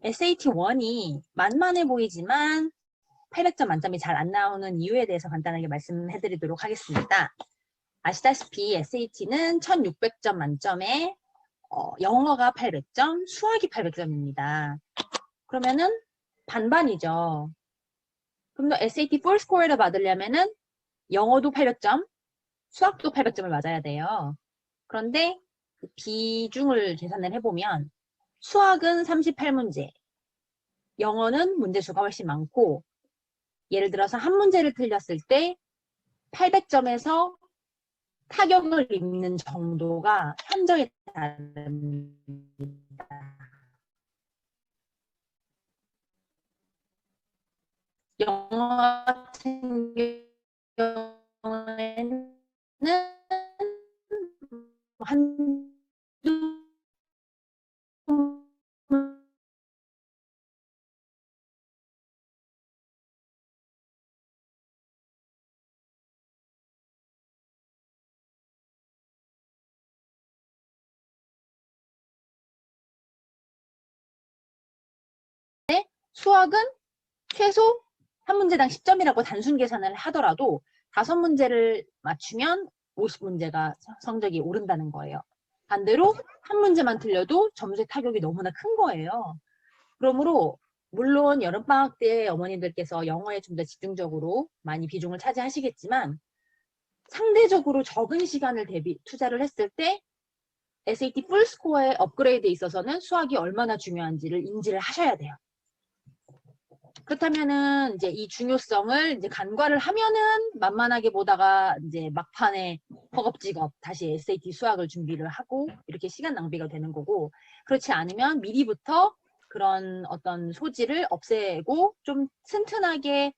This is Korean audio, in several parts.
SAT1이 만만해 보이지만 800점 만점이 잘 안 나오는 이유에 대해서 간단하게 말씀해 드리도록 하겠습니다. 아시다시피 SAT는 1600점 만점에 영어가 800점, 수학이 800점입니다. 그러면은 반반이죠. 그럼 또 SAT 풀 스코어를 받으려면은 영어도 800점, 수학도 800점을 맞아야 돼요. 그런데 그 비중을 계산을 해보면 수학은 38문제, 영어는 문제수가 훨씬 많고, 예를 들어서 한 문제를 틀렸을 때 800점에서 타격을 입는 정도가 현저히 다릅니다. 영어 같은 경우에는 한두 수학은 최소 한 문제당 10점이라고 단순 계산을 하더라도 5문제를 맞추면 50문제가 성적이 오른다는 거예요. 반대로 한 문제만 틀려도 점수의 타격이 너무나 큰 거예요. 그러므로 물론 여름방학 때 어머님들께서 영어에 좀 더 집중적으로 많이 비중을 차지하시겠지만 상대적으로 적은 시간을 투자를 했을 때 SAT 풀스코어의 업그레이드에 있어서는 수학이 얼마나 중요한지를 인지를 하셔야 돼요. 그렇다면은 이제 이 중요성을 이제 간과를 하면은 만만하게 보다가 이제 막판에 허겁지겁 다시 SAT 수학을 준비를 하고 이렇게 시간 낭비가 되는 거고, 그렇지 않으면 미리부터 그런 어떤 소지를 없애고 좀 튼튼하게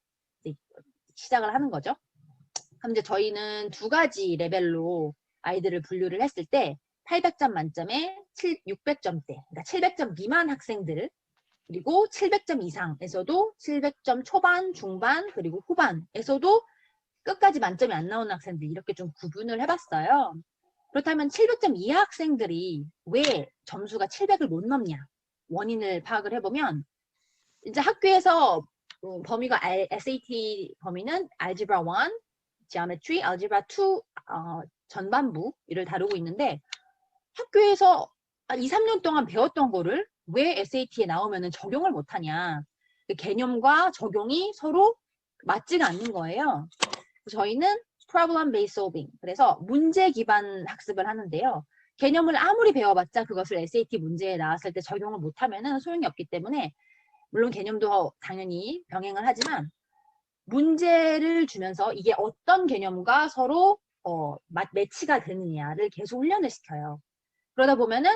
시작을 하는 거죠. 그럼 이제 저희는 두 가지 레벨로 아이들을 분류를 했을 때 800점 만점에 600점대, 그러니까 700점 미만 학생들, 그리고 700점 이상에서도 700점 초반, 중반, 그리고 후반에서도 끝까지 만점이 안 나오는 학생들, 이렇게 좀 구분을 해봤어요. 그렇다면 700점 이하 학생들이 왜 점수가 700을 못 넘냐? 원인을 파악을 해보면 이제 학교에서 범위가 SAT 범위는 Algebra 1, Geometry, Algebra 2 전반부 이를 다루고 있는데 학교에서 2, 3년 동안 배웠던 거를 왜 SAT에 나오면 적용을 못하냐. 개념과 적용이 서로 맞지가 않는 거예요. 저희는 Problem Based Solving, 그래서 문제 기반 학습을 하는데요. 개념을 아무리 배워봤자 그것을 SAT 문제에 나왔을 때 적용을 못하면 소용이 없기 때문에 물론 개념도 당연히 병행을 하지만 문제를 주면서 이게 어떤 개념과 서로 매치가 되느냐를 계속 훈련을 시켜요. 그러다 보면은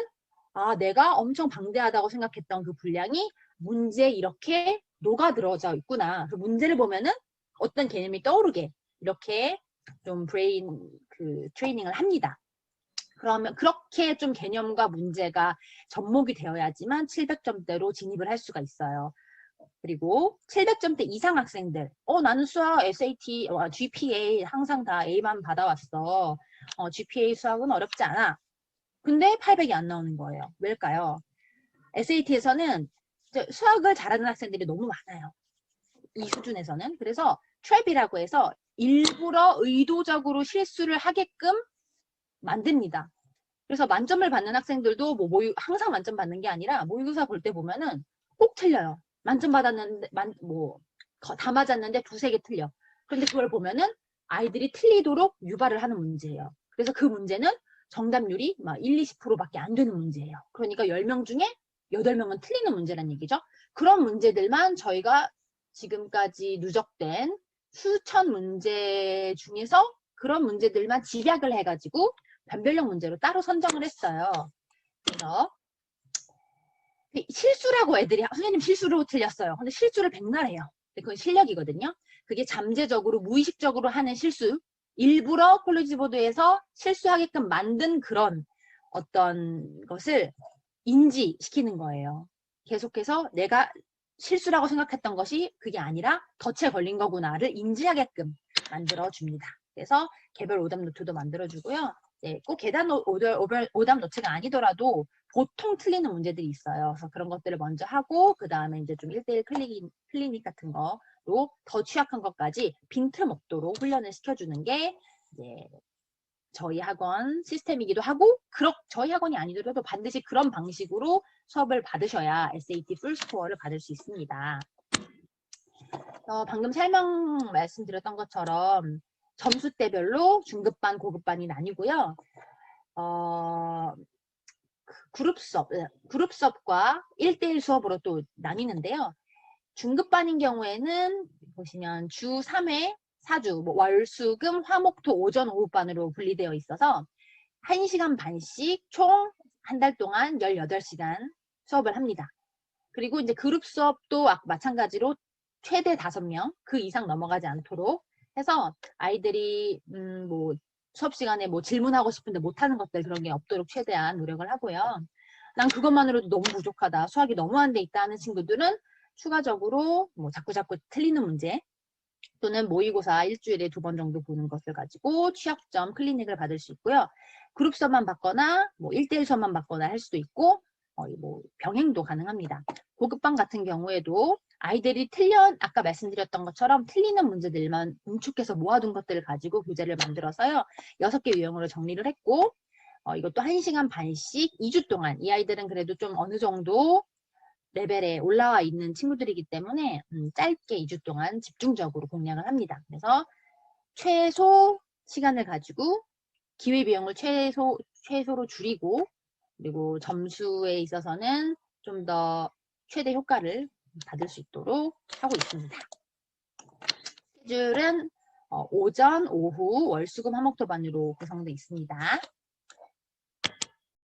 내가 엄청 방대하다고 생각했던 그 분량이 문제에 이렇게 녹아들어져 있구나. 그 문제를 보면은 어떤 개념이 떠오르게 이렇게 좀 브레인 트레이닝을 합니다. 그러면 그렇게 좀 개념과 문제가 접목이 되어야지만 700점대로 진입을 할 수가 있어요. 그리고 700점대 이상 학생들, 나는 수학, SAT, GPA 항상 다 A만 받아왔어. GPA 수학은 어렵지 않아. 근데 800이 안 나오는 거예요. 왜일까요? SAT에서는 수학을 잘하는 학생들이 너무 많아요. 이 수준에서는. 그래서 트랩이라고 해서 일부러 의도적으로 실수를 하게끔 만듭니다. 그래서 만점을 받는 학생들도 항상 만점 받는 게 아니라 모의고사 볼 때 보면은 꼭 틀려요. 만점 받았는데 다 맞았는데 두세 개 틀려. 그런데 그걸 보면은 아이들이 틀리도록 유발을 하는 문제예요. 그래서 그 문제는 정답률이 막 1, 20%밖에 안 되는 문제예요. 그러니까 10명 중에 8명은 틀리는 문제란 얘기죠. 그런 문제들만 저희가 지금까지 누적된 수천 문제 중에서 그런 문제들만 집약을 해가지고 변별력 문제로 따로 선정을 했어요. 그래서 실수라고 애들이 선생님 실수로 틀렸어요. 근데 실수를 백날 해요. 그건 실력이거든요. 그게 잠재적으로 무의식적으로 하는 실수, 일부러 콜리지 보드에서 실수하게끔 만든 그런 어떤 것을 인지시키는 거예요. 계속해서 내가 실수라고 생각했던 것이 그게 아니라 덫에 걸린 거구나를 인지하게끔 만들어줍니다. 그래서 개별 오답 노트도 만들어주고요. 이제 꼭 계단 오답 노트가 아니더라도 보통 틀리는 문제들이 있어요. 그래서 그런 것들을 먼저 하고 그 다음에 이제 좀 1대1 클리닉 같은 거로 더 취약한 것까지 빈틈 없도록 훈련을 시켜주는 게 이제 저희 학원 시스템이기도 하고 저희 학원이 아니더라도 반드시 그런 방식으로 수업을 받으셔야 SAT 풀스코어를 받을 수 있습니다. 방금 말씀드렸던 것처럼 점수대별로 중급반, 고급반이 나뉘고요. 그룹 수업과 1대1 수업으로 또 나뉘는데요. 중급반인 경우에는 보시면 주 3회, 4주, 뭐 월, 수, 금, 화, 목, 토, 오전, 오후반으로 분리되어 있어서 1시간 반씩 총 한 달 동안 18시간 수업을 합니다. 그리고 이제 그룹 수업도 마찬가지로 최대 5명, 그 이상 넘어가지 않도록 해서 아이들이 뭐 수업 시간에 뭐 질문하고 싶은데 못하는 것들 그런 게 없도록 최대한 노력을 하고요. 난 그것만으로도 너무 부족하다, 수학이 너무 안 돼 있다 하는 친구들은 추가적으로 뭐 자꾸 틀리는 문제 또는 모의고사 일주일에 2번 정도 보는 것을 가지고 취약점 클리닉을 받을 수 있고요. 그룹 수업만 받거나 뭐 1대1 수업만 받거나 할 수도 있고 뭐 병행도 가능합니다. 고급반 같은 경우에도 아이들이 아까 말씀드렸던 것처럼 틀리는 문제들만 응축해서 모아둔 것들을 가지고 교재를 만들어서요. 6개 유형으로 정리를 했고 이것도 1시간 반씩 2주 동안 이 아이들은 그래도 좀 어느 정도 레벨에 올라와 있는 친구들이기 때문에 짧게 2주 동안 집중적으로 공략을 합니다. 그래서 최소 시간을 가지고 기회비용을 최소로 줄이고 그리고 점수에 있어서는 좀 더 최대 효과를 받을 수 있도록 하고 있습니다. 스케줄은 오전, 오후, 월, 수, 금, 화, 목, 토 반으로 구성되어 있습니다.